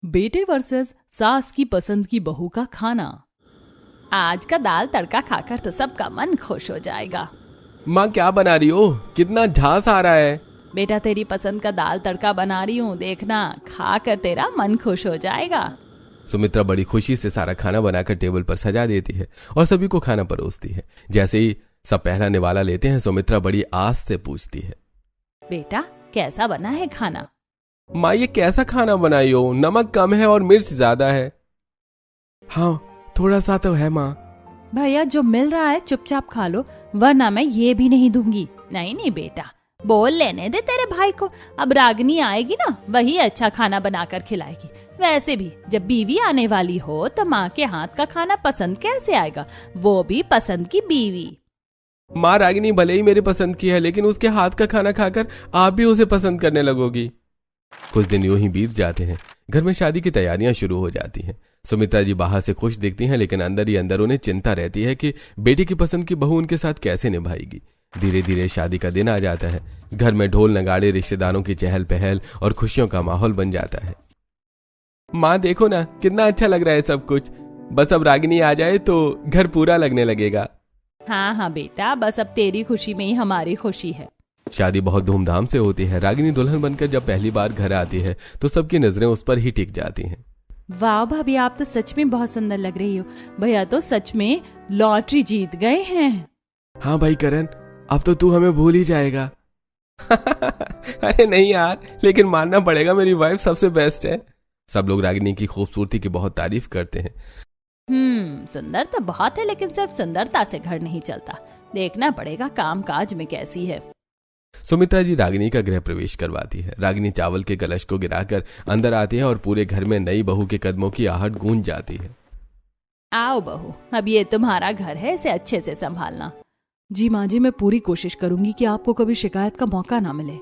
बेटे वर्सेस सास की पसंद की बहू का खाना। आज का दाल तड़का खाकर तो सबका मन खुश हो जाएगा। माँ क्या बना रही हो? कितना झांस आ रहा है। बेटा तेरी पसंद का दाल तड़का बना रही हूँ, देखना खाकर तेरा मन खुश हो जाएगा। सुमित्रा बड़ी खुशी से सारा खाना बनाकर टेबल पर सजा देती है और सभी को खाना परोसती है। जैसे ही सब पहला निवाला लेते हैं, सुमित्रा बड़ी आस से पूछती है, बेटा कैसा बना है खाना? माँ ये कैसा खाना बनाई हो? नमक कम है और मिर्च ज्यादा है। हाँ थोड़ा सा तो है माँ। भैया जो मिल रहा है चुपचाप खा लो, वरना मैं ये भी नहीं दूंगी। नहीं नहीं बेटा, बोल लेने दे तेरे भाई को। अब रागनी आएगी ना, वही अच्छा खाना बनाकर खिलाएगी। वैसे भी जब बीवी आने वाली हो तो माँ के हाथ का खाना पसंद कैसे आएगा, वो भी पसंद की बीवी। माँ रागिनी भले ही मेरी पसंद की है, लेकिन उसके हाथ का खाना खाकर आप भी उसे पसंद करने लगोगी। कुछ दिन यूं ही बीत जाते हैं। घर में शादी की तैयारियां शुरू हो जाती हैं। सुमित्रा जी बाहर से खुश दिखती हैं, लेकिन अंदर ही अंदर उन्हें चिंता रहती है कि बेटी की पसंद की बहू उनके साथ कैसे निभाएगी। धीरे धीरे शादी का दिन आ जाता है। घर में ढोल नगाड़े, रिश्तेदारों की चहल पहल और खुशियों का माहौल बन जाता है। माँ देखो ना कितना अच्छा लग रहा है सब कुछ। बस अब रागिनी आ जाए तो घर पूरा लगने लगेगा। हाँ हाँ बेटा, बस अब तेरी खुशी में ही हमारी खुशी है। शादी बहुत धूमधाम से होती है। रागिनी दुल्हन बनकर जब पहली बार घर आती है तो सबकी नजरें उस पर ही टिक जाती हैं। वाह भाभी, आप तो सच में बहुत सुंदर लग रही हो। भैया तो सच में लॉटरी जीत गए हैं। हाँ भाई करण, अब तो तू हमें भूल ही जाएगा। अरे नहीं यार, लेकिन मानना पड़ेगा मेरी वाइफ सबसे बेस्ट है। सब लोग रागिनी की खूबसूरती की बहुत तारीफ करते हैं। सुंदर तो बहुत है, लेकिन सिर्फ सुंदरता से घर नहीं चलता। देखना पड़ेगा काम काज में कैसी है। सुमित्रा जी रागिनी का गृह प्रवेश करवाती है। रागिनी चावल के कलश को गिराकर अंदर आती है और पूरे घर में नई बहू के कदमों की आहट गूंज जाती है। आओ बहू, अब ये तुम्हारा घर है, इसे अच्छे से संभालना। जी माँ जी, मैं पूरी कोशिश करूंगी कि आपको कभी शिकायत का मौका ना मिले।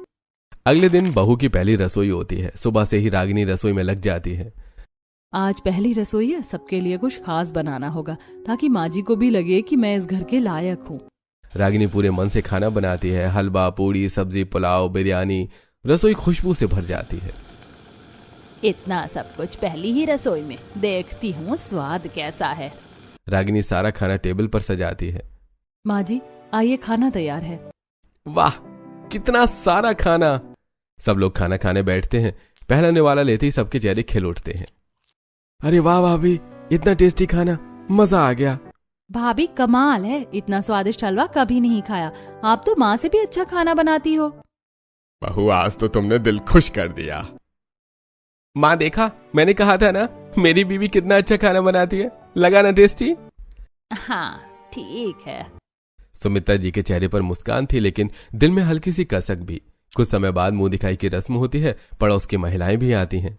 अगले दिन बहू की पहली रसोई होती है। सुबह से ही रागिनी रसोई में लग जाती है। आज पहली रसोई है, सबके लिए कुछ खास बनाना होगा ताकि माँ जी को भी लगे कि मैं इस घर के लायक हूँ। रागिनी पूरे मन से खाना बनाती है। हलवा, पूड़ी, सब्जी, पुलाव, बिरयानी। रसोई खुशबू से भर जाती है। इतना सब कुछ पहली ही रसोई में, देखती हूँ स्वाद कैसा है। रागिनी सारा खाना टेबल पर सजाती है। माँ जी आइए, खाना तैयार है। वाह कितना सारा खाना। सब लोग खाना खाने बैठते हैं। पहला निवाला लेते ही सबके चेहरे खिल उठते हैं। अरे वाह भाभी, इतना टेस्टी खाना, मजा आ गया। भाभी कमाल है, इतना स्वादिष्ट हलवा कभी नहीं खाया। आप तो माँ से भी अच्छा खाना बनाती हो। बहू आज तो तुमने दिल खुश कर दिया। माँ देखा, मैंने कहा था ना मेरी बीवी कितना अच्छा खाना बनाती है। लगा ना टेस्टी? हाँ ठीक है। सुमित्रा जी के चेहरे पर मुस्कान थी, लेकिन दिल में हल्की सी कसक भी। कुछ समय बाद मुंह दिखाई की रस्म होती है। पड़ोस की महिलाएं भी आती हैं।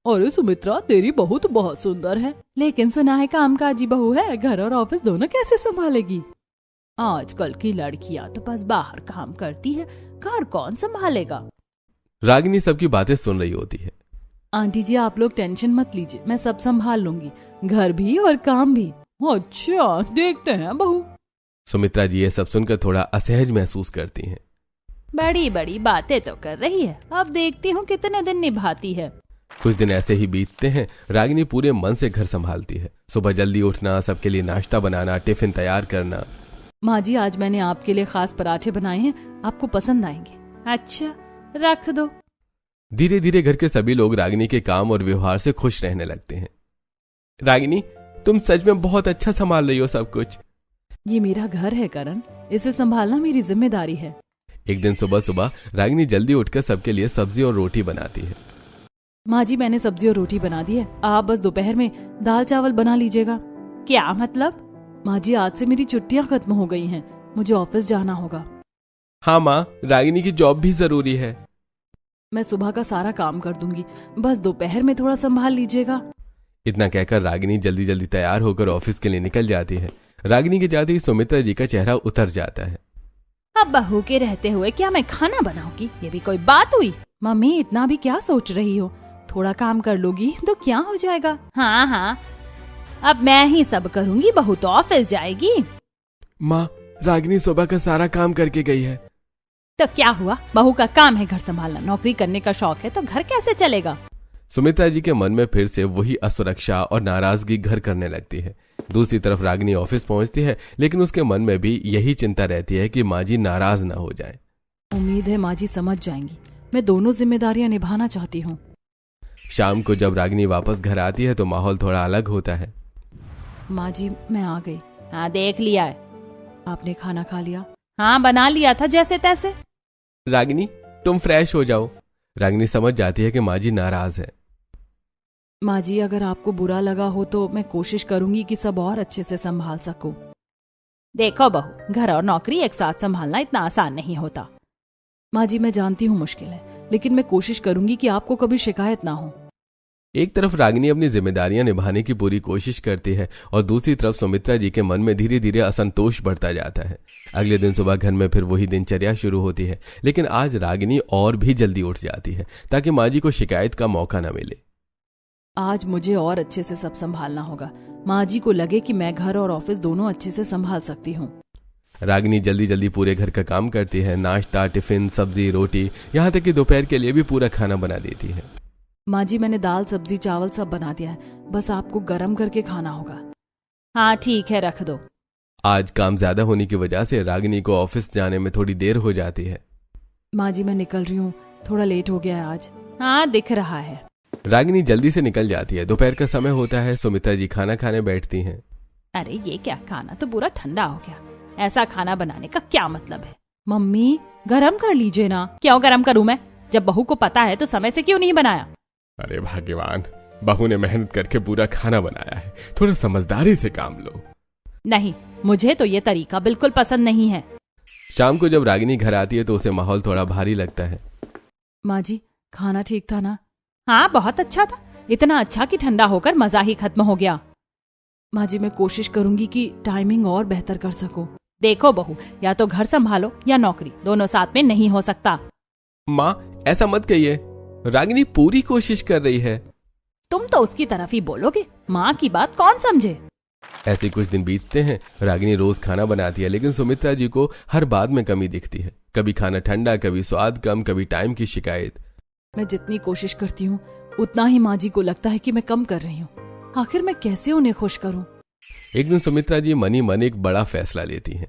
अरे सुमित्रा, तेरी बहू तो बहुत सुंदर है, लेकिन सुना है कामकाजी बहू है, घर और ऑफिस दोनों कैसे संभालेगी? आजकल की लड़कियां तो बस बाहर काम करती है, घर कौन संभालेगा? रागिनी सबकी बातें सुन रही होती है। आंटी जी आप लोग टेंशन मत लीजिए, मैं सब संभाल लूंगी, घर भी और काम भी। अच्छा देखते हैं बहू। सुमित्रा जी ये सब सुनकर थोड़ा असहज महसूस करती हैं। बड़ी बड़ी बातें तो कर रही है, अब देखती हूँ कितने दिन निभाती है। कुछ दिन ऐसे ही बीतते हैं। रागिनी पूरे मन से घर संभालती है। सुबह जल्दी उठना, सबके लिए नाश्ता बनाना, टिफिन तैयार करना। माँ जी आज मैंने आपके लिए खास पराठे बनाए हैं, आपको पसंद आएंगे। अच्छा रख दो। धीरे धीरे घर के सभी लोग रागिनी के काम और व्यवहार से खुश रहने लगते हैं। रागिनी तुम सच में बहुत अच्छा संभाल रही हो सब कुछ। ये मेरा घर है करण, इसे संभालना मेरी जिम्मेदारी है। एक दिन सुबह सुबह रागिनी जल्दी उठकर सबके लिए सब्जी और रोटी बनाती है। माँ जी मैंने सब्जी और रोटी बना दी है, आप बस दोपहर में दाल चावल बना लीजिएगा। क्या मतलब? माँ जी आज से मेरी छुट्टियाँ खत्म हो गई हैं, मुझे ऑफिस जाना होगा। हाँ माँ, रागिनी की जॉब भी जरूरी है। मैं सुबह का सारा काम कर दूंगी, बस दोपहर में थोड़ा संभाल लीजिएगा। इतना कहकर रागिनी जल्दी जल्दी तैयार होकर ऑफिस के लिए निकल जाती है। रागिनी के जाते ही सुमित्रा जी का चेहरा उतर जाता है। अब बहू के रहते हुए क्या मैं खाना बनाऊंगी? ये भी कोई बात हुई? मम्मी इतना भी क्या सोच रही हो? थोड़ा काम कर लोगी तो क्या हो जाएगा। हाँ हाँ अब मैं ही सब करूंगी, बहू तो ऑफिस जाएगी। माँ रागिनी सुबह का सारा काम करके गई है। तो क्या हुआ, बहू का काम है घर संभालना, नौकरी करने का शौक है तो घर कैसे चलेगा? सुमित्रा जी के मन में फिर से वही असुरक्षा और नाराजगी घर करने लगती है। दूसरी तरफ रागिनी ऑफिस पहुंचती है, लेकिन उसके मन में भी यही चिंता रहती है कि माँ जी नाराज ना हो जाए। उम्मीद है माँ जी समझ जाएंगी, मैं दोनों जिम्मेदारियां निभाना चाहती हूँ। शाम को जब रागिनी वापस घर आती है तो माहौल थोड़ा अलग होता है। माँ जी मैं आ गई। हाँ देख लिया है। आपने खाना खा लिया? हाँ बना लिया था जैसे तैसे। रागिनी तुम फ्रेश हो जाओ। रागिनी समझ जाती है कि माँ जी नाराज है। माँ जी अगर आपको बुरा लगा हो तो मैं कोशिश करूंगी कि सब और अच्छे से संभाल सकूं। देखो बहू, घर और नौकरी एक साथ संभालना इतना आसान नहीं होता। माँ जी मैं जानती हूँ मुश्किल है, लेकिन मैं कोशिश करूंगी कि आपको कभी शिकायत ना हो। एक तरफ रागिनी अपनी जिम्मेदारियां निभाने की पूरी कोशिश करती है और दूसरी तरफ सुमित्रा जी के मन में धीरे धीरे असंतोष बढ़ता जाता है। अगले दिन सुबह घर में फिर वही दिनचर्या शुरू होती है, लेकिन आज रागिनी और भी जल्दी उठ जाती है ताकि माँ जी को शिकायत का मौका न मिले। आज मुझे और अच्छे से सब संभालना होगा। माँ जी को लगे कि मैं घर और ऑफिस दोनों अच्छे से संभाल सकती हूँ। रागिनी जल्दी जल्दी पूरे घर का काम करती है। नाश्ता, टिफिन, सब्जी, रोटी, यहाँ तक कि दोपहर के लिए भी पूरा खाना बना देती है। माँ जी मैंने दाल सब्जी चावल सब बना दिया है, बस आपको गर्म करके खाना होगा। हाँ ठीक है रख दो। आज काम ज्यादा होने की वजह से रागिनी को ऑफिस जाने में थोड़ी देर हो जाती है। माँ जी मैं निकल रही हूँ, थोड़ा लेट हो गया है आज। हाँ दिख रहा है। रागिनी जल्दी से निकल जाती है। दोपहर का समय होता है। सुमित्रा जी खाना खाने बैठती हैं। अरे ये क्या, खाना तो पूरा ठंडा हो गया। ऐसा खाना बनाने का क्या मतलब है? मम्मी गरम कर लीजिए ना। क्यों गरम करूं मैं? जब बहू को पता है तो समय से क्यों नहीं बनाया? अरे भगवान, बहू ने मेहनत करके पूरा खाना बनाया है, थोड़ा समझदारी से काम लो। नहीं, मुझे तो ये तरीका बिल्कुल पसंद नहीं है। शाम को जब रागिनी घर आती है तो उसे माहौल थोड़ा भारी लगता है। माँ जी खाना ठीक था ना? हाँ बहुत अच्छा था, इतना अच्छा कि ठंडा होकर मजा ही खत्म हो गया। माँ जी मैं कोशिश करूंगी कि टाइमिंग और बेहतर कर सकूं। देखो बहू, या तो घर संभालो या नौकरी, दोनों साथ में नहीं हो सकता। माँ ऐसा मत कहिए, रागिनी पूरी कोशिश कर रही है। तुम तो उसकी तरफ ही बोलोगे, माँ की बात कौन समझे। ऐसे कुछ दिन बीतते हैं। रागिनी रोज खाना बनाती है, लेकिन सुमित्रा जी को हर बात में कमी दिखती है। कभी खाना ठंडा, कभी स्वाद कम, कभी टाइम की शिकायत। मैं जितनी कोशिश करती हूँ उतना ही माँ जी को लगता है कि मैं कम कर रही हूँ। आखिर मैं कैसे उन्हें खुश करूँ? एक दिन सुमित्रा जी मनी मन एक बड़ा फैसला लेती हैं।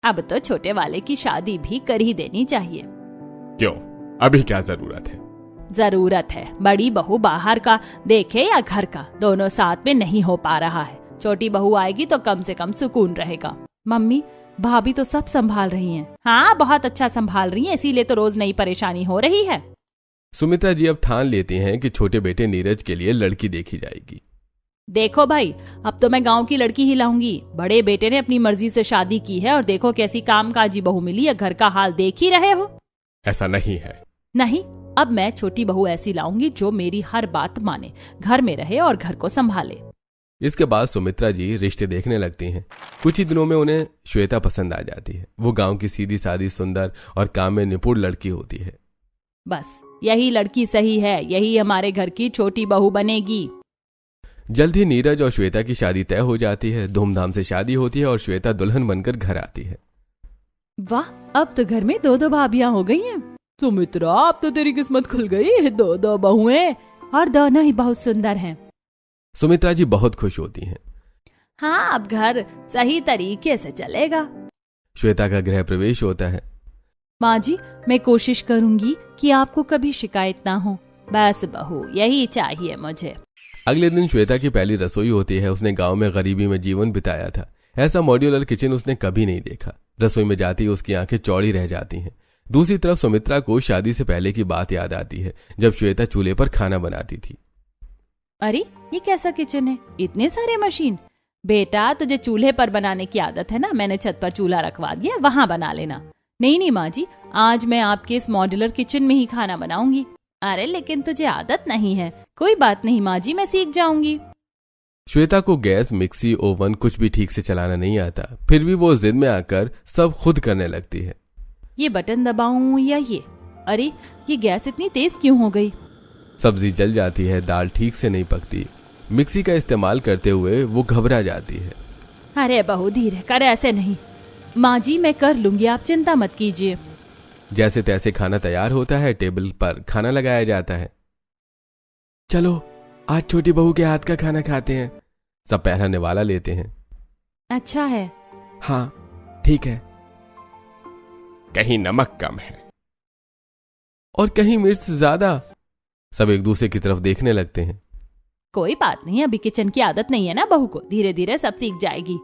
अब तो छोटे वाले की शादी भी कर ही देनी चाहिए। क्यों, अभी क्या जरूरत है? जरूरत है, बड़ी बहू बाहर का देखे या घर का, दोनों साथ में नहीं हो पा रहा है। छोटी बहू आएगी तो कम से कम सुकून रहेगा। मम्मी भाभी तो सब संभाल रही हैं। हाँ बहुत अच्छा संभाल रही हैं, इसीलिए तो रोज नई परेशानी हो रही है। सुमित्रा जी अब ठान लेती हैं कि छोटे बेटे नीरज के लिए लड़की देखी जाएगी। देखो भाई, अब तो मैं गांव की लड़की ही लाऊंगी। बड़े बेटे ने अपनी मर्जी से शादी की है और देखो कैसी कामकाजी बहू मिली है, घर का हाल देख ही रहे हो। ऐसा नहीं है। नहीं, अब मैं छोटी बहू ऐसी लाऊंगी जो मेरी हर बात माने, घर में रहे और घर को संभाले। इसके बाद सुमित्रा जी रिश्ते देखने लगती हैं। कुछ ही दिनों में उन्हें श्वेता पसंद आ जाती है। वो गांव की सीधी सादी, सुंदर और काम में निपुण लड़की होती है। बस यही लड़की सही है, यही हमारे घर की छोटी बहू बनेगी। जल्द ही नीरज और श्वेता की शादी तय हो जाती है। धूमधाम से शादी होती है और श्वेता दुल्हन बनकर घर आती है। वाह, अब तो घर में दो दो भाभियां हो गई हैं। सुमित्रा अब तो तेरी किस्मत खुल गई, दो दो बहुएं और दोनों ही बहुत सुंदर हैं। सुमित्रा जी बहुत खुश होती हैं। हाँ अब घर सही तरीके से चलेगा। श्वेता का गृह प्रवेश होता है। माँ जी मैं कोशिश करूंगी कि आपको कभी शिकायत ना हो। बस बहू यही चाहिए मुझे। अगले दिन श्वेता की पहली रसोई होती है। उसने गांव में गरीबी में जीवन बिताया था। ऐसा मॉड्यूलर किचन उसने कभी नहीं देखा। रसोई में जाती उसकी आंखें चौड़ी रह जाती हैं। दूसरी तरफ सुमित्रा को शादी से पहले की बात याद आती है, जब श्वेता चूल्हे पर खाना बनाती थी। अरे ये कैसा किचन है, इतने सारे मशीन। बेटा तुझे चूल्हे पर बनाने की आदत है ना, मैंने छत पर चूल्हा रखवा दिया, वहां बना लेना। नहीं नहीं माँ जी, आज मैं आपके इस मॉड्यूलर किचन में ही खाना बनाऊंगी। अरे लेकिन तुझे आदत नहीं है। कोई बात नहीं माँ जी, मैं सीख जाऊंगी। श्वेता को गैस, मिक्सी, ओवन कुछ भी ठीक से चलाना नहीं आता। फिर भी वो जिद में आकर सब खुद करने लगती है। ये बटन दबाऊं या ये? अरे ये गैस इतनी तेज क्यों हो गई? सब्जी जल जाती है, दाल ठीक से नहीं पकती। मिक्सी का इस्तेमाल करते हुए वो घबरा जाती है। अरे बहू धीरे कर, ऐसे नहीं। माँ जी मैं कर लूंगी, आप चिंता मत कीजिए। जैसे तैसे खाना तैयार होता है। टेबल पर खाना लगाया जाता है। चलो आज छोटी बहू के हाथ का खाना खाते हैं। सब पहला निवाला लेते हैं। अच्छा है। हाँ ठीक है। कहीं नमक कम है और कहीं मिर्च ज्यादा। सब एक दूसरे की तरफ देखने लगते हैं। कोई बात नहीं, अभी किचन की आदत नहीं है ना बहू को, धीरे धीरे सब सीख जाएगी।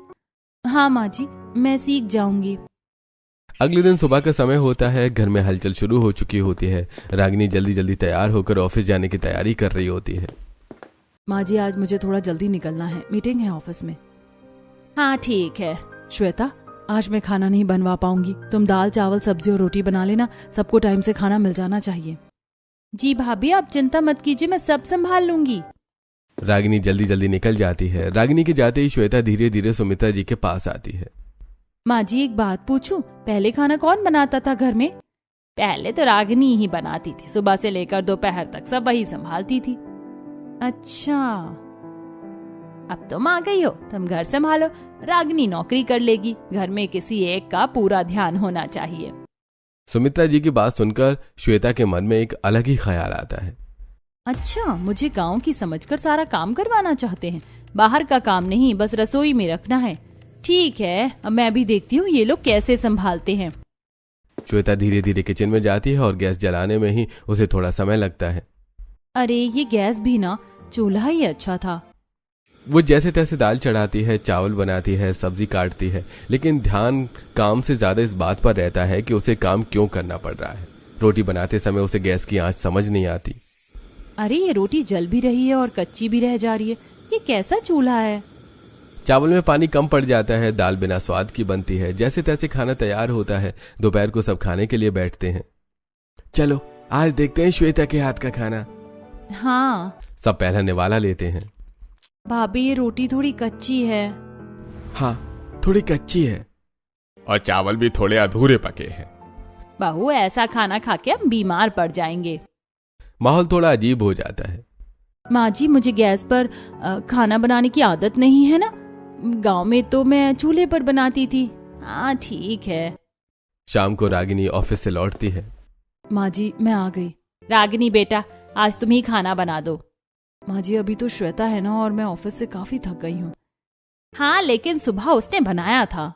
हाँ माँ जी, मैं सीख जाऊंगी। अगले दिन सुबह का समय होता है। घर में हलचल शुरू हो चुकी होती है। रागिनी जल्दी जल्दी तैयार होकर ऑफिस जाने की तैयारी कर रही होती है। माँ जी आज मुझे थोड़ा जल्दी निकलना है, मीटिंग है ऑफिस में। हाँ ठीक है। श्वेता आज मैं खाना नहीं बनवा पाऊंगी, तुम दाल चावल सब्जी और रोटी बना लेना, सबको टाइम से खाना मिल जाना चाहिए। जी भाभी आप चिंता मत कीजिए, मैं सब संभाल लूंगी। रागिनी जल्दी जल्दी निकल जाती है। रागिनी के जाते ही श्वेता धीरे धीरे सुमित्रा जी के पास आती है। माँ जी एक बात पूछूं, पहले खाना कौन बनाता था घर में? पहले तो रागिनी ही बनाती थी, सुबह से लेकर दोपहर तक सब वही संभालती थी। अच्छा अब तुम आ गई हो, तुम घर संभालो, रागिनी नौकरी कर लेगी। घर में किसी एक का पूरा ध्यान होना चाहिए। सुमित्रा जी की बात सुनकर श्वेता के मन में एक अलग ही ख्याल आता है। अच्छा मुझे गांव की समझकर सारा काम करवाना चाहते हैं, बाहर का काम नहीं, बस रसोई में रखना है। ठीक है, अब मैं भी देखती हूँ ये लोग कैसे संभालते हैं। श्वेता धीरे धीरे किचन में जाती है और गैस जलाने में ही उसे थोड़ा समय लगता है। अरे ये गैस भी ना, चूल्हा ही अच्छा था। वो जैसे तैसे दाल चढ़ाती है, चावल बनाती है, सब्जी काटती है, लेकिन ध्यान काम से ज्यादा इस बात पर रहता है कि उसे काम क्यों करना पड़ रहा है। रोटी बनाते समय उसे गैस की आंच समझ नहीं आती। अरे ये रोटी जल भी रही है और कच्ची भी रह जा रही है, ये कैसा चूल्हा है? चावल में पानी कम पड़ जाता है, दाल बिना स्वाद की बनती है। जैसे तैसे खाना तैयार होता है। दोपहर को सब खाने के लिए बैठते हैं। चलो आज देखते हैं श्वेता के हाथ का खाना। हाँ सब पहला निवाला लेते हैं। भाभी ये रोटी थोड़ी कच्ची है। हाँ थोड़ी कच्ची है और चावल भी थोड़े अधूरे पके हैं। बहू ऐसा खाना खा के हम बीमार पड़ जाएंगे। माहौल थोड़ा अजीब हो जाता है। माँ जी मुझे गैस पर खाना बनाने की आदत नहीं है ना, गांव में तो मैं चूल्हे पर बनाती थी। हाँ ठीक है। शाम को रागिनी ऑफिस से लौटती है। माँ जी मैं आ गई। रागिनी बेटा आज तुम ही खाना बना दो। माँ जी अभी तो श्वेता है ना, और मैं ऑफिस से काफी थक गई हूँ। हाँ लेकिन सुबह उसने बनाया था।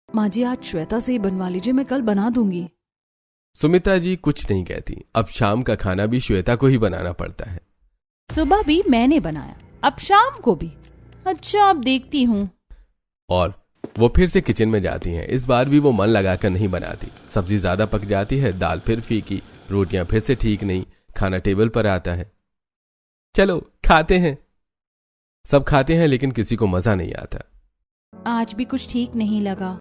माँ जी आज श्वेता से ही बनवा लीजिए, मैं कल बना दूंगी। सुमित्रा जी कुछ नहीं कहती। अब शाम का खाना भी श्वेता को ही बनाना पड़ता है। सुबह भी मैंने बनाया, अब शाम को भी। अच्छा अब देखती हूँ। और वो फिर से किचन में जाती हैं। इस बार भी वो मन लगाकर नहीं बनाती। सब्जी ज्यादा पक जाती है, दाल फिर फीकी, रोटियां फिर से ठीक नहीं। खाना टेबल पर आता है। चलो खाते हैं। सब खाते हैं लेकिन किसी को मजा नहीं आता। आज भी कुछ ठीक नहीं लगा।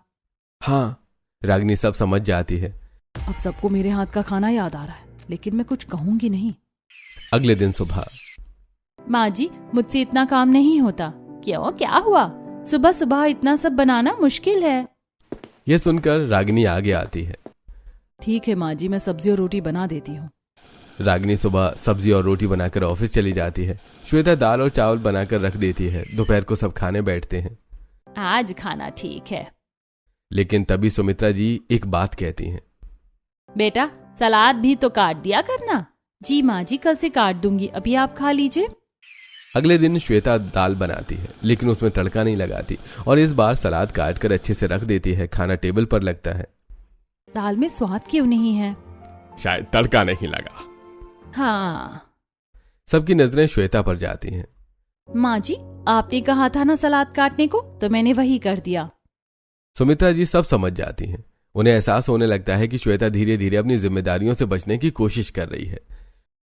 हाँ रागिनी सब समझ जाती है। अब सबको मेरे हाथ का खाना याद आ रहा है, लेकिन मैं कुछ कहूंगी नहीं। अगले दिन सुबह। माँ जी मुझसे इतना काम नहीं होता। क्यों, क्या हुआ? सुबह सुबह इतना सब बनाना मुश्किल है। यह सुनकर रागिनी आगे आती है। ठीक है माँ जी, मैं सब्जी और रोटी बना देती हूँ। रागिनी सुबह सब्जी और रोटी बनाकर ऑफिस चली जाती है। श्वेता दाल और चावल बनाकर रख देती है। दोपहर को सब खाने बैठते हैं। आज खाना ठीक है। लेकिन तभी सुमित्रा जी एक बात कहती हैं। बेटा सलाद भी तो काट दिया करना। जी माँ जी कल से काट दूंगी, अभी आप खा लीजिए। अगले दिन श्वेता दाल बनाती है, लेकिन उसमें तड़का नहीं लगाती और इस बार सलाद काट कर अच्छे से रख देती है। खाना टेबल पर लगता है। दाल में स्वाद क्यों नहीं है? शायद तड़का नहीं लगा। हाँ। सबकी नजरें श्वेता पर जाती हैं। माँ जी आपने कहा था ना सलाद काटने को, तो मैंने वही कर दिया। सुमित्रा जी सब समझ जाती हैं। उन्हें एहसास होने लगता है कि श्वेता धीरे धीरे अपनी जिम्मेदारियों से बचने की कोशिश कर रही है।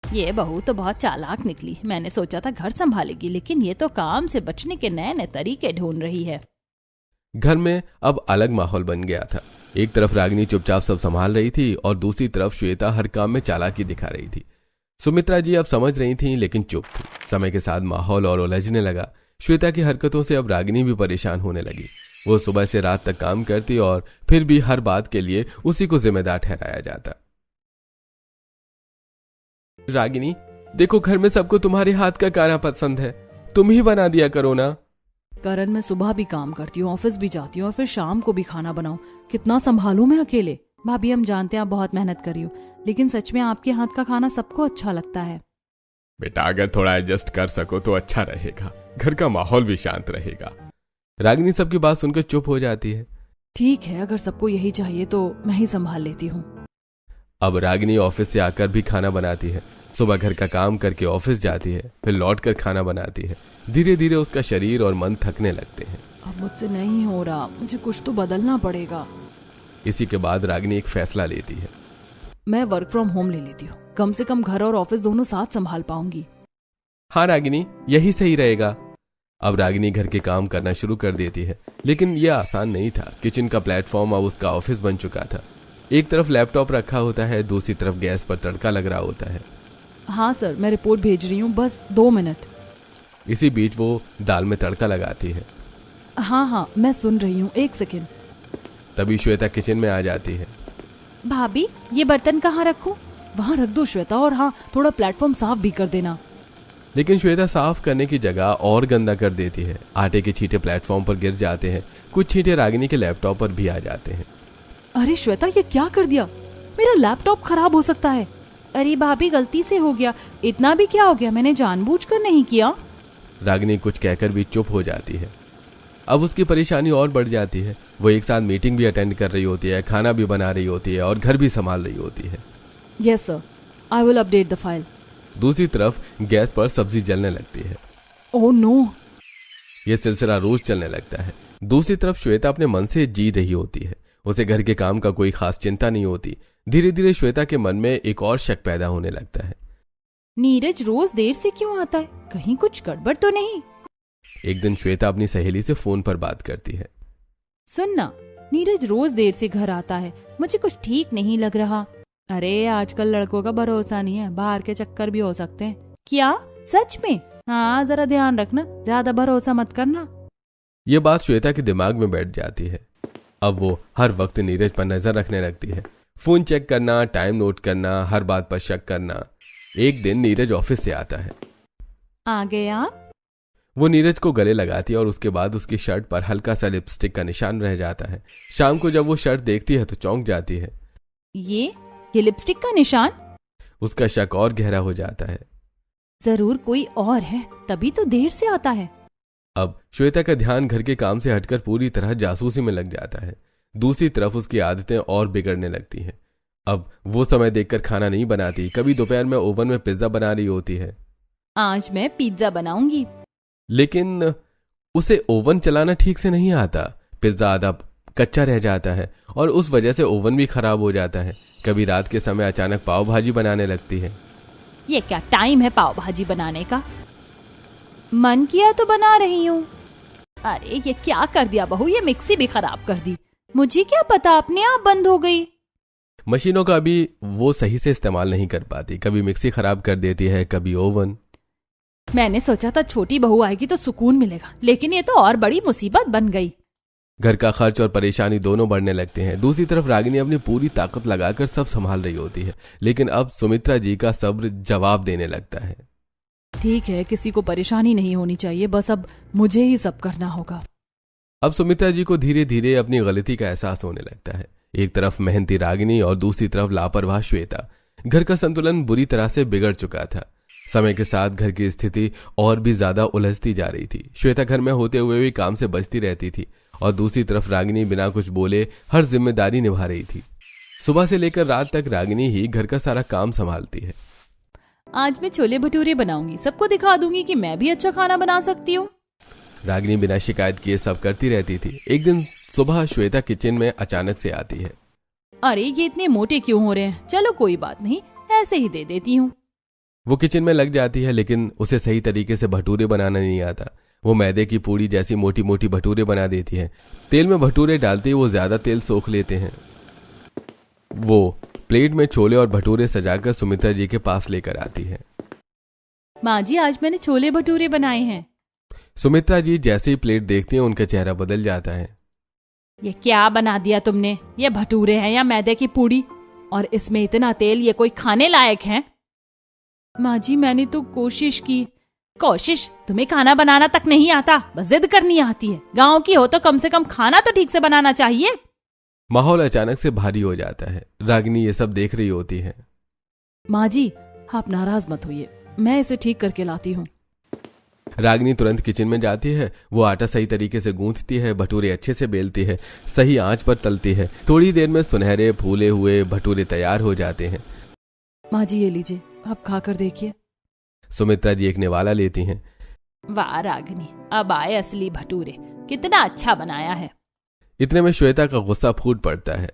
ये बहू तो बहुत चालाक निकली। मैंने सोचा था घर संभालेगी, लेकिन ये तो काम से बचने के नए नए तरीके ढूंढ रही है। घर में अब अलग माहौल बन गया था। एक तरफ रागिनी चुपचाप सब संभाल रही थी और दूसरी तरफ श्वेता हर काम में चालाकी दिखा रही थी। सुमित्रा जी अब समझ रही थीं लेकिन चुप थी। समय के साथ माहौल और उलझने लगा। श्वेता की हरकतों से अब रागिनी भी परेशान होने लगी। वो सुबह से रात तक काम करती और फिर भी हर बात के लिए उसी को जिम्मेदार ठहराया जाता। रागिनी देखो, घर में सबको तुम्हारे हाथ का खाना पसंद है, तुम ही बना दिया करो ना। करण मैं सुबह भी काम करती हूँ, ऑफिस भी जाती हूँ और फिर शाम को भी खाना बनाऊं, कितना संभालूं मैं अकेले। भाभी हम जानते हैं आप बहुत मेहनत कर रही हो, लेकिन सच में आपके हाथ का खाना सबको अच्छा लगता है। बेटा अगर थोड़ा एडजस्ट कर सको तो अच्छा रहेगा, घर का माहौल भी शांत रहेगा। रागिनी सबकी बात सुनकर चुप हो जाती है। ठीक है, अगर सबको यही चाहिए तो मैं ही संभाल लेती हूँ। अब रागिनी ऑफिस से आकर भी खाना बनाती है। सुबह घर का काम करके ऑफिस जाती है, फिर लौटकर खाना बनाती है। धीरे धीरे उसका शरीर और मन थकने लगते हैं। अब मुझसे नहीं हो रहा, मुझे कुछ तो बदलना पड़ेगा। इसी के बाद रागिनी एक फैसला लेती है। मैं वर्क फ्रॉम होम ले लेती हूँ, कम से कम घर और ऑफिस दोनों साथ संभाल पाऊंगी। हाँ रागिनी, यही सही रहेगा। अब रागिनी घर के काम करना शुरू कर देती है, लेकिन यह आसान नहीं था। किचन का प्लेटफॉर्म अब उसका ऑफिस बन चुका था। एक तरफ लैपटॉप रखा होता है, दूसरी तरफ गैस पर तड़का लग रहा होता है। हाँ सर, मैं रिपोर्ट भेज रही हूँ, बस 2 मिनट। इसी बीच वो दाल में तड़का लगाती है। हाँ, मैं सुन रही हूँ, 1 सेकेंड। तभी श्वेता किचन में आ जाती है। भाभी, ये बर्तन कहाँ रखूं? वहाँ रख दो श्वेता, और हाँ, थोड़ा प्लेटफॉर्म साफ भी कर देना। लेकिन श्वेता साफ करने की जगह और गंदा कर देती है। आटे के छींटे प्लेटफॉर्म पर गिर जाते हैं, कुछ छींटे रागिनी के लैपटॉप पर भी आ जाते हैं। अरे श्वेता, ये क्या कर दिया? मेरा लैपटॉप खराब हो सकता है। अरे भाभी, गलती से हो गया। इतना भी क्या हो गया, मैंने जानबूझकर नहीं किया। रागिनी कुछ कहकर भी चुप हो जाती है। अब उसकी परेशानी और बढ़ जाती है। वो एक साथ मीटिंग भी अटेंड कर रही होती है, खाना भी बना रही होती है और घर भी संभाल रही होती है। Yes sir, I will update the file. दूसरी तरफ गैस पर सब्जी जलने लगती है। Oh no! यह सिलसिला रोज चलने लगता है। दूसरी तरफ श्वेता अपने मन से जी रही होती है। उसे घर के काम का कोई खास चिंता नहीं होती। धीरे धीरे श्वेता के मन में एक और शक पैदा होने लगता है। नीरज रोज देर से क्यों आता है? कहीं कुछ गड़बड़ तो नहीं? एक दिन श्वेता अपनी सहेली से फोन पर बात करती है। सुनना, नीरज रोज देर से घर आता है, मुझे कुछ ठीक नहीं लग रहा। अरे आजकल लड़कों का भरोसा नहीं है, बाहर के चक्कर भी हो सकते हैं। क्या सच में? हाँ, जरा ध्यान रखना, ज्यादा भरोसा मत करना। ये बात श्वेता के दिमाग में बैठ जाती है। अब वो हर वक्त नीरज पर नजर रखने लगती है। फोन चेक करना, टाइम नोट करना, हर बात पर शक करना। एक दिन नीरज ऑफिस से आता है। आ गए आप? वो नीरज को गले लगाती है और उसके बाद उसकी शर्ट पर हल्का सा लिपस्टिक का निशान रह जाता है। शाम को जब वो शर्ट देखती है तो चौंक जाती है। ये लिपस्टिक का निशान? उसका शक और गहरा हो जाता है। जरूर कोई और है, तभी तो देर से आता है। अब श्वेता का ध्यान घर के काम से हटकर पूरी तरह जासूसी में लग जाता है। दूसरी तरफ उसकी आदतें और बिगड़ने लगती हैं। अब वो समय देखकर खाना नहीं बनाती। कभी दोपहर में ओवन में पिज्जा बना रही होती है। आज मैं पिज्जा बनाऊंगी। लेकिन उसे ओवन चलाना ठीक से नहीं आता। पिज्जा आधा कच्चा रह जाता है और उस वजह से ओवन भी खराब हो जाता है। कभी रात के समय अचानक पाव भाजी बनाने लगती है। ये क्या टाइम है पाव भाजी बनाने का? मन किया तो बना रही हूँ। अरे ये क्या कर दिया बहू, ये मिक्सी भी खराब कर दी। मुझे क्या पता, अपने आप बंद हो गई। मशीनों का भी वो सही से इस्तेमाल नहीं कर पाती। कभी मिक्सी खराब कर देती है, कभी ओवन। मैंने सोचा था छोटी बहू आएगी तो सुकून मिलेगा, लेकिन ये तो और बड़ी मुसीबत बन गई। घर का खर्च और परेशानी दोनों बढ़ने लगते हैं। दूसरी तरफ रागिनी अपनी पूरी ताकत लगाकर सब संभाल रही होती है, लेकिन अब सुमित्रा जी का सब्र जवाब देने लगता है। ठीक है, किसी को परेशानी नहीं होनी चाहिए, बस अब मुझे ही सब करना होगा। अब सुमित्रा जी को धीरे धीरे अपनी गलती का एहसास होने लगता है। एक तरफ मेहनती रागिनी और दूसरी तरफ लापरवाह श्वेता। घर का संतुलन बुरी तरह से बिगड़ चुका था। समय के साथ घर की स्थिति और भी ज्यादा उलझती जा रही थी। श्वेता घर में होते हुए भी काम से बचती रहती थी और दूसरी तरफ रागिनी बिना कुछ बोले हर जिम्मेदारी निभा रही थी। सुबह से लेकर रात तक रागिनी ही घर का सारा काम संभालती है। आज मैं छोले भटूरे बनाऊंगी, सबको दिखा दूंगी कि मैं भी अच्छा खाना बना सकती हूँ। रागिनी बिना शिकायत किए सब करती रहती थी। एक दिन सुबह श्वेता किचन में अचानक से आती है। अरे ये इतने मोटे क्यों हो रहे हैं? चलो कोई बात नहीं, ऐसे ही दे देती हूँ। वो किचन में लग जाती है, लेकिन उसे सही तरीके से भटूरे बनाना नहीं आता। वो मैदे की पूड़ी जैसी मोटी मोटी भटूरे बना देती है। तेल में भटूरे डालते ही वो ज्यादा तेल सोख लेते हैं। वो प्लेट में छोले और भटूरे सजाकर सुमित्रा जी के पास लेकर आती है। माँ जी, आज मैंने छोले भटूरे बनाए हैं। सुमित्रा जी जैसे ही प्लेट देखती हैं उनका चेहरा बदल जाता है। ये क्या बना दिया तुमने? ये भटूरे हैं या मैदे की पूड़ी? और इसमें इतना तेल, ये कोई खाने लायक है? माँ जी, मैंने तो कोशिश की। कोशिश? तुम्हें खाना बनाना तक नहीं आता, बस जिद करनी आती है। गांव की हो तो कम से कम खाना तो ठीक से बनाना चाहिए। माहौल अचानक से भारी हो जाता है। रागिनी ये सब देख रही होती है। माँ जी, आप नाराज मत होइए, मैं इसे ठीक करके लाती हूँ। रागिनी तुरंत किचन में जाती है। वो आटा सही तरीके से गूंथती है, भटूरे अच्छे से बेलती है, सही आंच पर तलती है। थोड़ी देर में सुनहरे फूले हुए भटूरे तैयार हो जाते हैं। माँ जी ये लीजिए, आप खाकर देखिए। सुमित्रा जी एक निवाला लेती हैं। वाह रागिनी, अब आए असली भटूरे, कितना अच्छा बनाया है। इतने में श्वेता का गुस्सा फूट पड़ता है।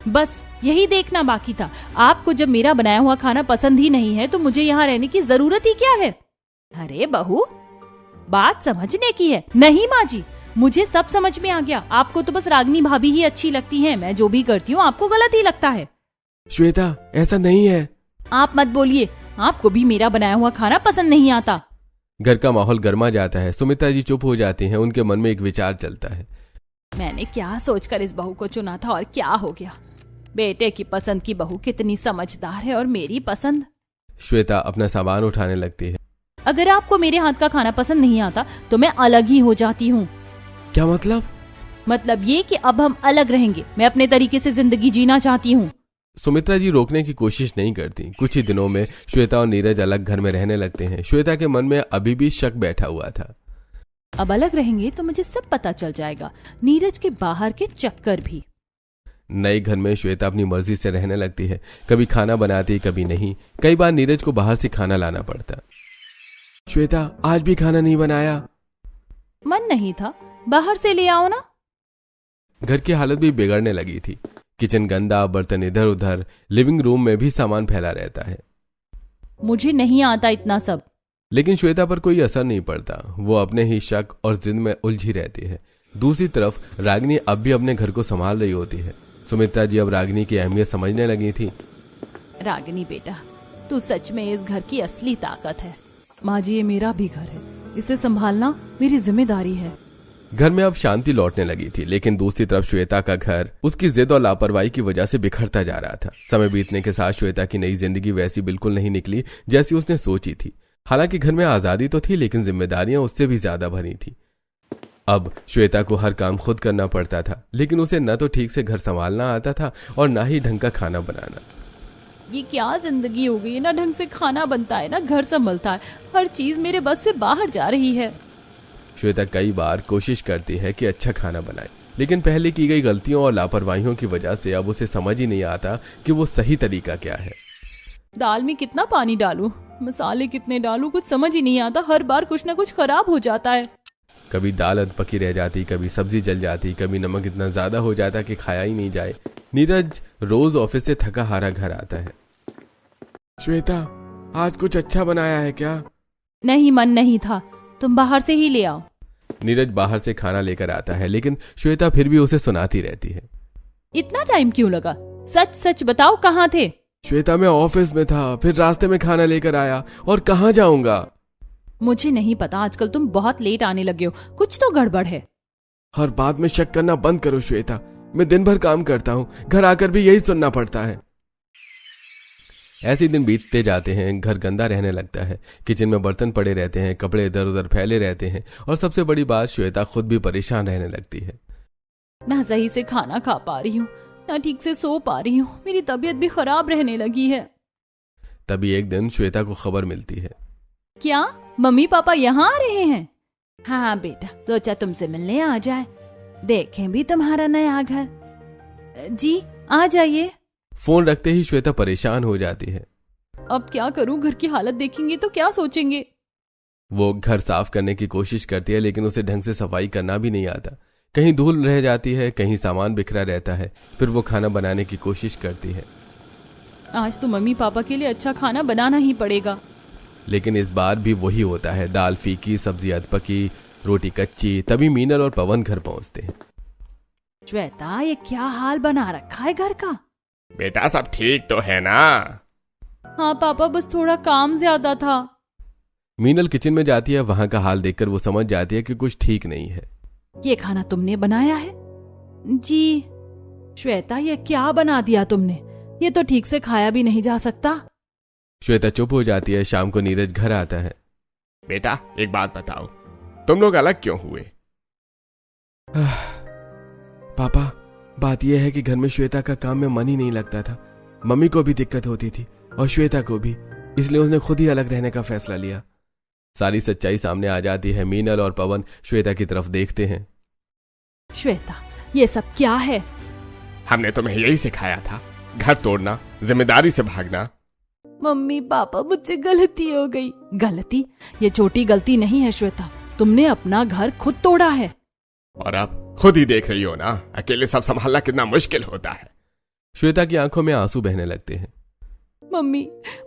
बस यही देखना बाकी था। आपको जब मेरा बनाया हुआ खाना पसंद ही नहीं है तो मुझे यहाँ रहने की जरूरत ही क्या है? अरे बहू, बात समझने की है। नहीं माँ जी, मुझे सब समझ में आ गया। आपको तो बस रागिनी भाभी ही अच्छी लगती है। मैं जो भी करती हूँ आपको गलत ही लगता है। श्वेता, ऐसा नहीं है। आप मत बोलिए, आपको भी मेरा बनाया हुआ खाना पसंद नहीं आता। घर का माहौल गर्मा जाता है। सुमित्रा जी चुप हो जाती हैं। उनके मन में एक विचार चलता है। मैंने क्या सोचकर इस बहू को चुना था और क्या हो गया? बेटे की पसंद की बहू कितनी समझदार है और मेरी पसंद। श्वेता अपना सामान उठाने लगती है। अगर आपको मेरे हाथ का खाना पसंद नहीं आता तो मैं अलग ही हो जाती हूँ। क्या मतलब? मतलब ये कि अब हम अलग रहेंगे। मैं अपने तरीके से जिंदगी जीना चाहती हूँ। सुमित्रा जी रोकने की कोशिश नहीं करती। कुछ ही दिनों में श्वेता और नीरज अलग घर में रहने लगते हैं। श्वेता के मन में अभी भी शक बैठा हुआ था। अब अलग रहेंगे तो मुझे सब पता चल जाएगा, नीरज के बाहर के चक्कर भी। नए घर में श्वेता अपनी मर्जी से रहने लगती है। कभी खाना बनाती, कभी नहीं। कई बार नीरज को बाहर से खाना लाना पड़ता। श्वेता, आज भी खाना नहीं बनाया? मन नहीं था, बाहर से ले आओ ना। घर की हालत भी बिगड़ने लगी थी। किचन गंदा, बर्तन इधर उधर, लिविंग रूम में भी सामान फैला रहता है। मुझे नहीं आता इतना सब। लेकिन श्वेता पर कोई असर नहीं पड़ता। वो अपने ही शक और जिद में उलझी रहती है। दूसरी तरफ रागिनी अब भी अपने घर को संभाल रही होती है। सुमित्रा जी अब रागिनी की अहमियत समझने लगी थी। रागिनी बेटा, तू सच में इस घर की असली ताकत है। माँ जी, ये मेरा भी घर है, इसे संभालना मेरी जिम्मेदारी है। घर में अब शांति लौटने लगी थी। लेकिन दूसरी तरफ श्वेता का घर उसकी जिद और लापरवाही की वजह से बिखरता जा रहा था। समय बीतने के साथ श्वेता की नई जिंदगी वैसी बिल्कुल नहीं निकली जैसी उसने सोची थी। हालांकि घर में आजादी तो थी, लेकिन जिम्मेदारियां उससे भी ज्यादा भरी थी। अब श्वेता को हर काम खुद करना पड़ता था। लेकिन उसे न तो ठीक से घर संभालना आता था और ना ही ढंग का खाना बनाना। ये क्या जिंदगी हो गई? ना ढंग से खाना बनता है, ना घर संभलता है। हर चीज मेरे बस से बाहर जा रही है। श्वेता कई बार कोशिश करती है कि अच्छा खाना बनाए, लेकिन पहले की गई गलतियों और लापरवाहियों की वजह से अब उसे समझ ही नहीं आता कि वो सही तरीका क्या है। दाल में कितना पानी डालूं, मसाले कितने डालूं, कुछ समझ ही नहीं आता। हर बार कुछ ना कुछ खराब हो जाता है। कभी दाल अध पकी रह जाती, कभी सब्जी जल जाती, कभी नमक इतना ज्यादा हो जाता कि खाया ही नहीं जाए। नीरज रोज ऑफिस से थका हारा घर आता है। श्वेता, आज कुछ अच्छा बनाया है क्या? नहीं, मन नहीं था, तुम बाहर से ही ले आओ। नीरज बाहर से खाना लेकर आता है, लेकिन श्वेता फिर भी उसे सुनाती रहती है। इतना टाइम क्यों लगा? सच सच बताओ, कहाँ थे? श्वेता, मैं ऑफिस में था, फिर रास्ते में खाना लेकर आया, और कहाँ जाऊंगा? मुझे नहीं पता, आजकल तुम बहुत लेट आने लगे हो। कुछ तो गड़बड़ है। हर बात में शक करना बंद करो श्वेता। मैं दिन भर काम करता हूँ, घर आकर भी यही सुनना पड़ता है। ऐसे दिन बीतते जाते हैं। घर गंदा रहने लगता है। किचन में बर्तन पड़े रहते हैं, कपड़े इधर उधर फैले रहते हैं, और सबसे बड़ी बात, श्वेता खुद भी परेशान रहने लगती है। ना सही से खाना खा पा रही हूँ, ना ठीक से सो पा रही हूँ। मेरी तबीयत भी खराब रहने लगी है। तभी एक दिन श्वेता को खबर मिलती है। क्या मम्मी पापा यहाँ आ रहे हैं? हाँ बेटा, सोचा तुमसे मिलने आ जाए, देखें भी तुम्हारा नया घर। जी आ जाइए। फोन रखते ही श्वेता परेशान हो जाती है। अब क्या करूं? घर की हालत देखेंगे तो क्या सोचेंगे? वो घर साफ करने की कोशिश करती है, लेकिन उसे ढंग से सफाई करना भी नहीं आता। कहीं धूल रह जाती है, कहीं सामान बिखरा रहता है। फिर वो खाना बनाने की कोशिश करती है। आज तो मम्मी पापा के लिए अच्छा खाना बनाना ही पड़ेगा। लेकिन इस बार भी वही होता है। दाल फीकी, सब्जी अधपकी, रोटी कच्ची। तभी मीनल और पवन घर पहुंचते हैं। श्वेता, ये क्या हाल बना रखा है घर का? बेटा, सब ठीक तो है ना? हाँ पापा, बस थोड़ा काम ज्यादा था। मीनल किचन में जाती है। वहां का हाल देखकर वो समझ जाती है कि कुछ ठीक नहीं है। ये खाना तुमने बनाया है? जी। श्वेता, ये क्या बना दिया तुमने? ये तो ठीक से खाया भी नहीं जा सकता। श्वेता चुप हो जाती है। शाम को नीरज घर आता है। बेटा, एक बात बताओ, तुम लोग अलग क्यों हुए? पापा, बात यह है कि घर में श्वेता का काम में मन ही नहीं लगता था। मम्मी को भी दिक्कत होती थी और श्वेता को भी। इसलिए उसने खुद ही अलग रहने का फैसला लिया। सारी सच्चाई सामने आ जाती है। मीनल और पवन श्वेता की तरफ देखते हैं। श्वेता, ये सब क्या है? हमने तुम्हें यही सिखाया था, घर तोड़ना, जिम्मेदारी से भागना। मम्मी पापा, मुझसे गलती हो गई। गलती? ये छोटी गलती नहीं है श्वेता, तुमने अपना घर खुद तोड़ा है। और अब खुद ही देख रही हो ना, अकेले सब संभालना कितना मुश्किल होता है। श्वेता की आंखों में आंसू बहने लगते हैं। मम्मी,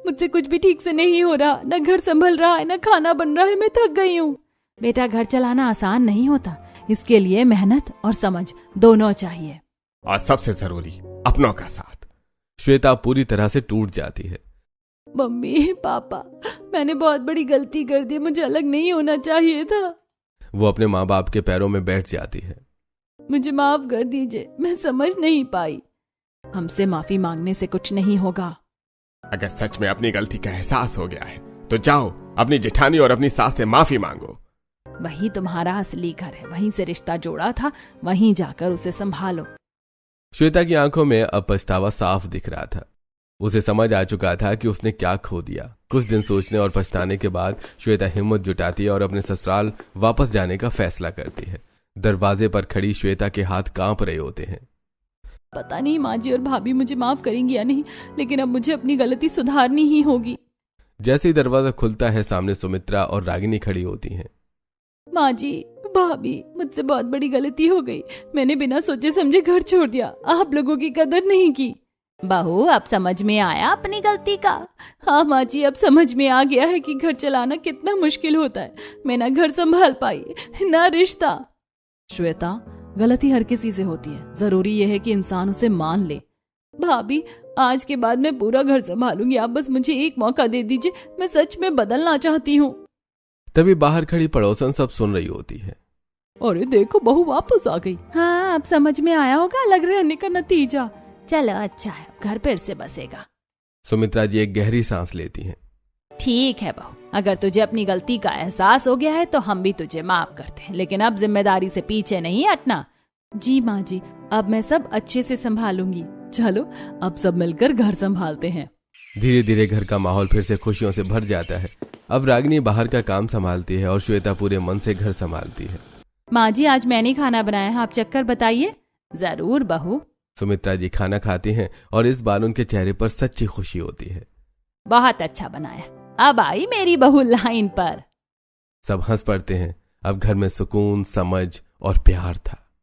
मुझसे कुछ भी ठीक से नहीं हो रहा, न घर संभल रहा है, न खाना बन रहा है, मैं थक गई हूँ। बेटा, घर चलाना आसान नहीं होता, इसके लिए मेहनत और समझ दोनों चाहिए। और सबसे जरूरी, अपनों का साथ। श्वेता पूरी तरह से टूट जाती है। मम्मी पापा, मैंने बहुत बड़ी गलती कर दी, मुझे अलग नहीं होना चाहिए था। वो अपने माँ बाप के पैरों में बैठ जाती है। मुझे माफ कर दीजिए, मैं समझ नहीं पाई। हमसे माफी मांगने से कुछ नहीं होगा। अगर सच में अपनी गलती का एहसास हो गया है तो जाओ अपनी जेठानी और अपनी सास से माफी मांगो। वही तुम्हारा असली घर है, वहीं से रिश्ता जोड़ा था, वहीं जाकर उसे संभालो। श्वेता की आंखों में अब पछतावा साफ दिख रहा था। उसे समझ आ चुका था कि उसने क्या खो दिया। कुछ दिन सोचने और पछताने के बाद श्वेता हिम्मत जुटाती है और अपने ससुराल वापस जाने का फैसला करती है। दरवाजे पर खड़ी श्वेता के हाथ कांप रहे होते हैं। पता नहीं माँ जी और भाभी मुझे माफ करेंगी या नहीं, लेकिन अब मुझे अपनी गलती सुधारनी ही होगी। जैसे ही दरवाजा खुलता है, सामने सुमित्रा और रागिनी खड़ी होती हैं। माँ जी, भाभी, मुझसे बहुत बड़ी गलती हो गई। मैंने बिना सोचे समझे घर छोड़ दिया, आप लोगों की कदर नहीं की। बहू, अब समझ में आया अपनी गलती का? हाँ माँ जी, अब समझ में आ गया है कि घर चलाना कितना मुश्किल होता है। मैं ना घर संभाल पाई, ना रिश्ता। श्वेता, गलती हर किसी से होती है, जरूरी यह है कि इंसान उसे मान ले। भाभी, आज के बाद मैं पूरा घर संभालूंगी, आप बस मुझे एक मौका दे दीजिए, मैं सच में बदलना चाहती हूँ। तभी बाहर खड़ी पड़ोसन सब सुन रही होती है। अरे देखो, बहू वापस आ गई। हाँ, अब समझ में आया होगा अलग रहने का नतीजा। चलो अच्छा है, घर फिर से बसेगा। सुमित्रा जी एक गहरी सांस लेती हैं। ठीक है बहू, अगर तुझे अपनी गलती का एहसास हो गया है तो हम भी तुझे माफ करते हैं, लेकिन अब जिम्मेदारी से पीछे नहीं हटना। जी माँ जी, अब मैं सब अच्छे से संभालूंगी। चलो अब सब मिलकर घर संभालते हैं। धीरे धीरे घर का माहौल फिर से खुशियों से भर जाता है। अब रागिनी बाहर का काम संभालती है और श्वेता पूरे मन से घर संभालती है। माँ जी, आज मैंने खाना बनाया है, आप चक्कर बताइए। जरूर बहू। सुमित्रा जी खाना खाती हैं और इस बार उनके चेहरे पर सच्ची खुशी होती है। बहुत अच्छा बनाया, अब आई मेरी बहू लाइन पर। सब हंस पड़ते हैं। अब घर में सुकून, समझ और प्यार था।